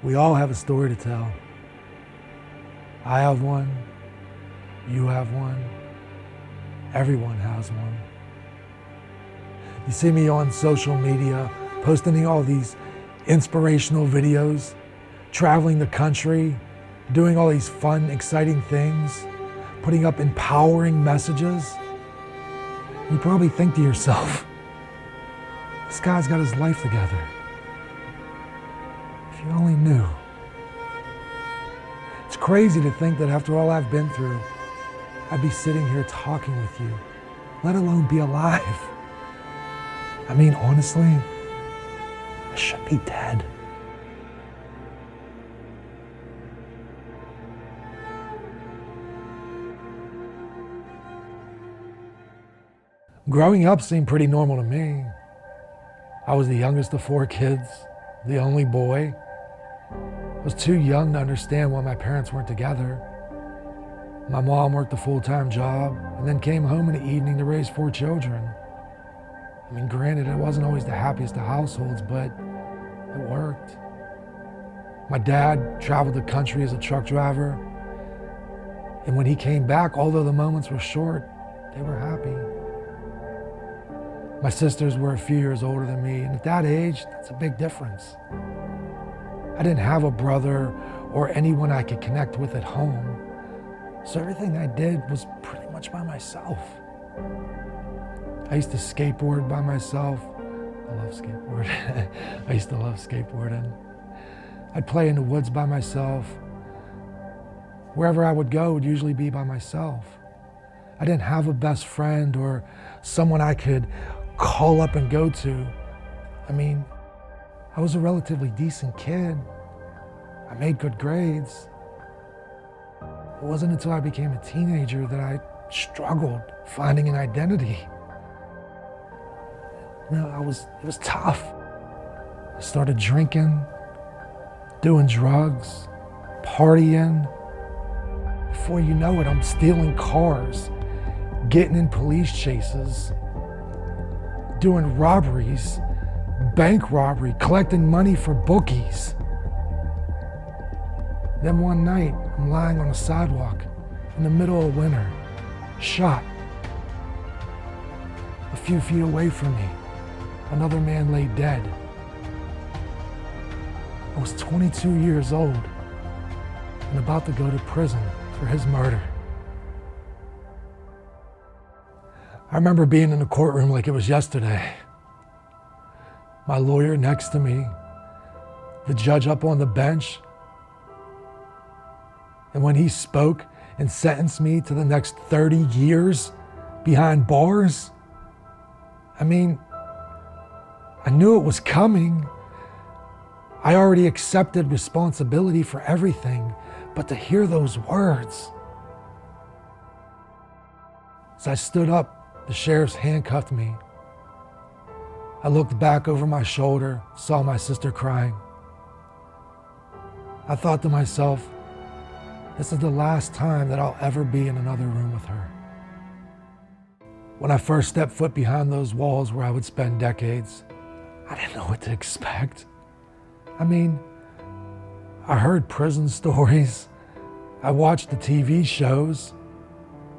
We all have a story to tell. I have one, you have one, everyone has one. You see me on social media posting all these inspirational videos, traveling the country, doing all these fun, exciting things, putting up empowering messages. You probably think to yourself, this guy's got his life together. If you only knew. It's crazy to think that after all I've been through, I'd be sitting here talking with you, let alone be alive. I mean, honestly, I should be dead. Growing up seemed pretty normal to me. I was the youngest of 4 kids, the only boy. I was too young to understand why my parents weren't together. My mom worked a full-time job and then came home in the evening to raise 4 children. I mean, granted, it wasn't always the happiest of households, but it worked. My dad traveled the country as a truck driver, and when he came back, although the moments were short, they were happy. My sisters were a few years older than me, and at that age, that's a big difference. I didn't have a brother or anyone I could connect with at home, so everything I did was pretty much by myself. I used to skateboard by myself. I love skateboarding. I used to love skateboarding. I'd play in the woods by myself. Wherever I would go would usually be by myself. I didn't have a best friend or someone I could call up and go to. I mean, I was a relatively decent kid. I made good grades. It wasn't until I became a teenager that I struggled finding an identity. You know, it was tough. I started drinking, doing drugs, partying. Before you know it, I'm stealing cars, getting in police chases, doing robberies, bank robbery, collecting money for bookies. Then one night, I'm lying on a sidewalk in the middle of winter, shot. A few feet away from me, another man lay dead. I was 22 years old and about to go to prison for his murder. I remember being in the courtroom like it was yesterday. My lawyer next to me, the judge up on the bench. And when he spoke and sentenced me to the next 30 years behind bars, I mean, I knew it was coming. I already accepted responsibility for everything, but to hear those words. As I stood up, the sheriffs handcuffed me. I looked back over my shoulder, saw my sister crying. I thought to myself, this is the last time that I'll ever be in another room with her. When I first stepped foot behind those walls where I would spend decades, I didn't know what to expect. I mean, I heard prison stories, I watched the TV shows,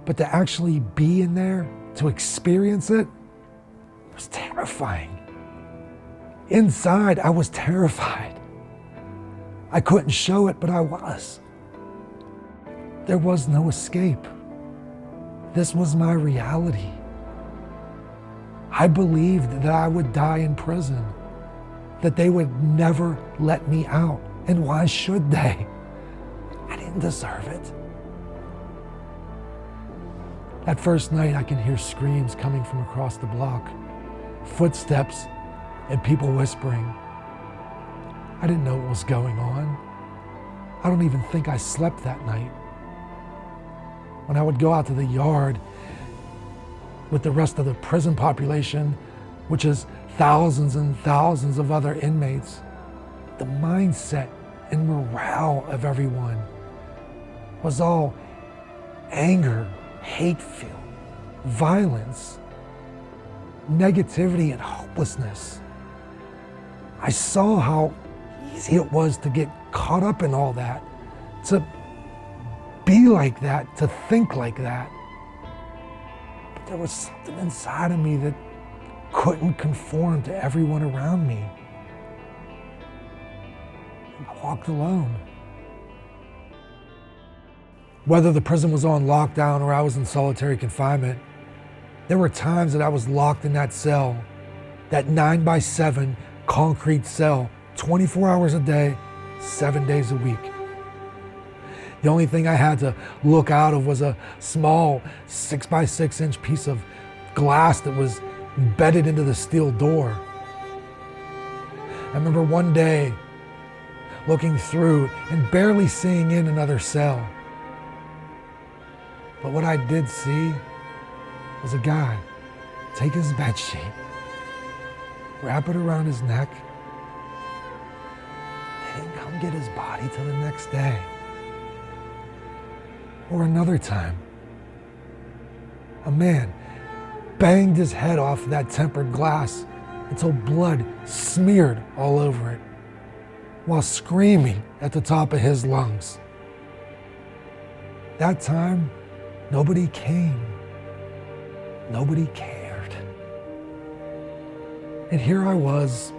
but to actually be in there, to experience it, was terrifying. Inside, I was terrified. I couldn't show it, but I was. There was no escape. This was my reality. I believed that I would die in prison, that they would never let me out. And why should they? I didn't deserve it. That first night, I can hear screams coming from across the block, footsteps, and people whispering. I didn't know what was going on. I don't even think I slept that night. When I would go out to the yard with the rest of the prison population, which is thousands and thousands of other inmates, the mindset and morale of everyone was all anger, hate-filled, violence, negativity, and hopelessness. I saw how easy it was to get caught up in all that, to be like that, to think like that. But there was something inside of me that couldn't conform to everyone around me. I walked alone. Whether the prison was on lockdown or I was in solitary confinement, there were times that I was locked in that cell, that 9x7 concrete cell, 24 hours a day, 7 days a week. The only thing I had to look out of was a small 6x6 inch piece of glass that was embedded into the steel door. I remember one day looking through and barely seeing in another cell. But what I did see was a guy take his bed sheet, wrap it around his neck, and then come get his body till the next day. Or another time, a man banged his head off that tempered glass until blood smeared all over it, while screaming at the top of his lungs. That time, nobody came. Nobody cared. And here I was,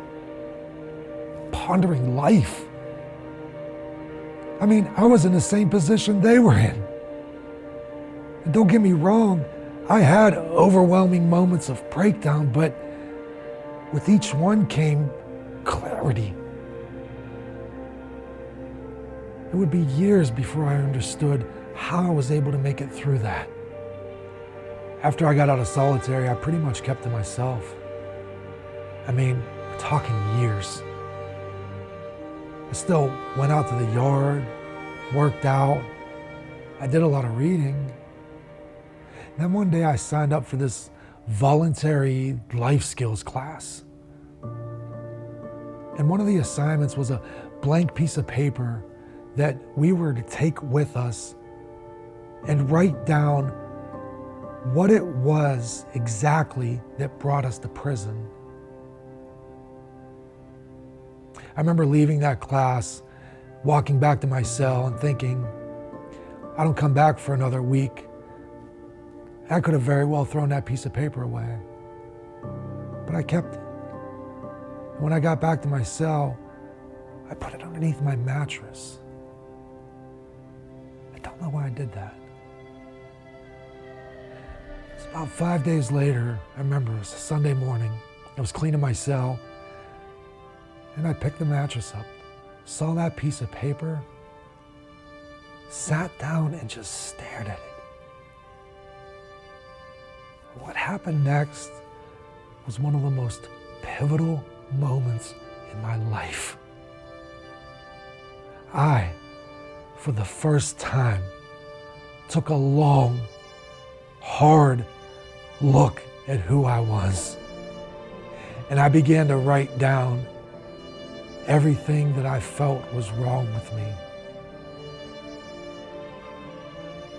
pondering life. I mean, I was in the same position they were in. And don't get me wrong, I had overwhelming moments of breakdown, but with each one came clarity. It would be years before I understood how I was able to make it through that. After I got out of solitary, I pretty much kept to myself. I mean, we're talking years. I still went out to the yard, worked out. I did a lot of reading. Then one day I signed up for this voluntary life skills class. And one of the assignments was a blank piece of paper that we were to take with us and write down what it was exactly that brought us to prison. I remember leaving that class, walking back to my cell and thinking, I don't come back for another week. I could have very well thrown that piece of paper away, but I kept it. And when I got back to my cell, I put it underneath my mattress. I don't know why I did that. It's about 5 days later, I remember it was a Sunday morning. I was cleaning my cell, and I picked the mattress up, saw that piece of paper, sat down and just stared at it. What happened next was one of the most pivotal moments in my life. I, for the first time, took a long, hard look at who I was. And I began to write down everything that I felt was wrong with me.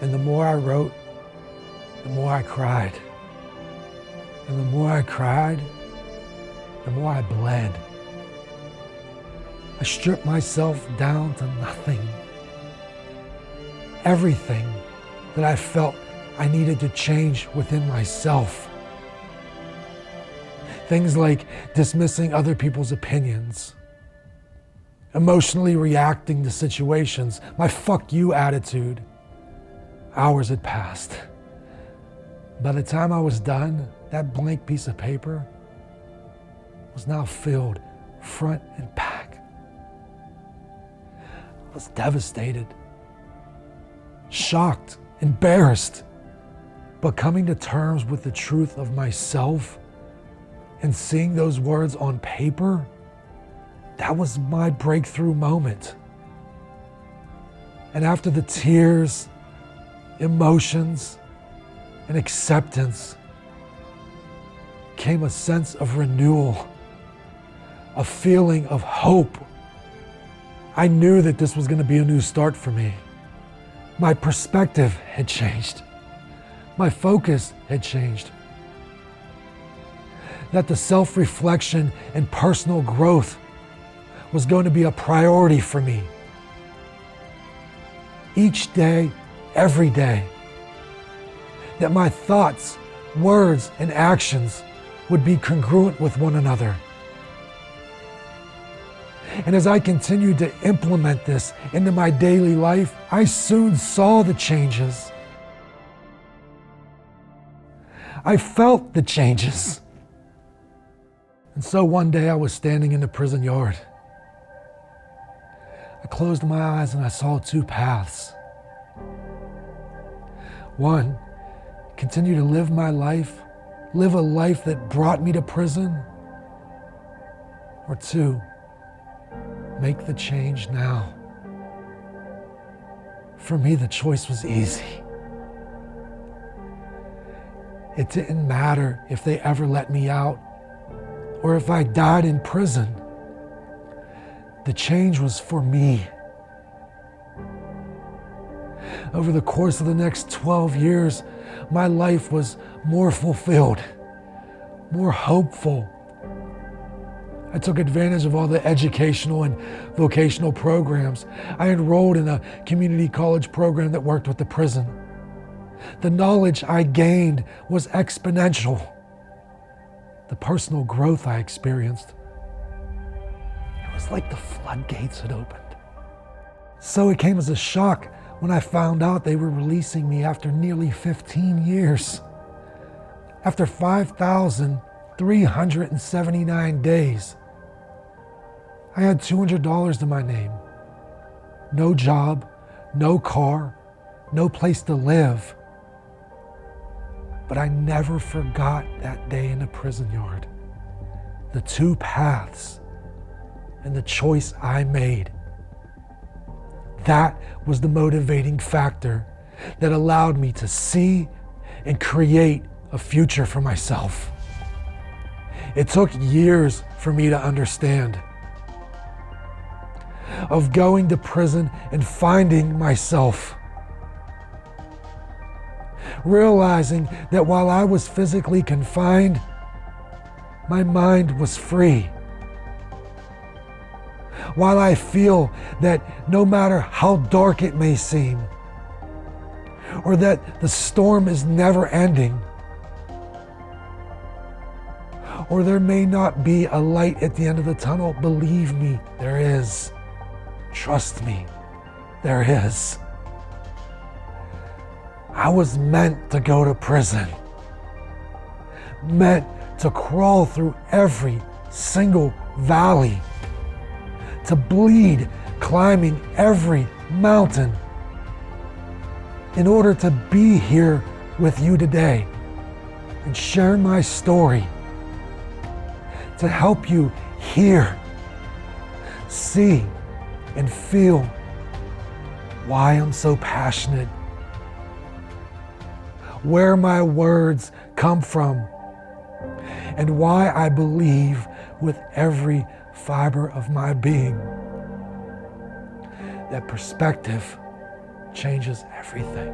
And the more I wrote, the more I cried. And the more I cried, the more I bled. I stripped myself down to nothing. Everything that I felt I needed to change within myself. Things like dismissing other people's opinions, emotionally reacting to situations, my fuck you attitude. Hours had passed. By the time I was done, that blank piece of paper was now filled front and back. I was devastated, shocked, embarrassed, but coming to terms with the truth of myself and seeing those words on paper, that was my breakthrough moment. And after the tears, emotions, and acceptance came a sense of renewal, a feeling of hope. I knew that this was going to be a new start for me. My perspective had changed. My focus had changed. That the self-reflection and personal growth was going to be a priority for me. Each day, every day, that my thoughts, words, and actions would be congruent with one another. And as I continued to implement this into my daily life, I soon saw the changes. I felt the changes. And so one day I was standing in the prison yard. I closed my eyes and I saw two paths. One, continue to live my life, live a life that brought me to prison. Or two, make the change now. For me, the choice was easy. It didn't matter if they ever let me out or if I died in prison. The change was for me. Over the course of the next 12 years, my life was more fulfilled, more hopeful. I took advantage of all the educational and vocational programs. I enrolled in a community college program that worked with the prison. The knowledge I gained was exponential. The personal growth I experienced, it was like the floodgates had opened. So it came as a shock when I found out they were releasing me after nearly 15 years. After 5,379 days, I had $200 to my name. No job, no car, no place to live. But I never forgot that day in the prison yard, the two paths, and the choice I made. That was the motivating factor that allowed me to see and create a future for myself. It took years for me to understand. Of going to prison and finding myself. Realizing that while I was physically confined, my mind was free. While I feel that no matter how dark it may seem, or that the storm is never ending, or there may not be a light at the end of the tunnel, believe me, there is. Trust me, there is. I was meant to go to prison, meant to crawl through every single valley, to bleed climbing every mountain in order to be here with you today and share my story, to help you hear, see, and feel why I'm so passionate, where my words come from, and why I believe with every fiber of my being that perspective changes everything.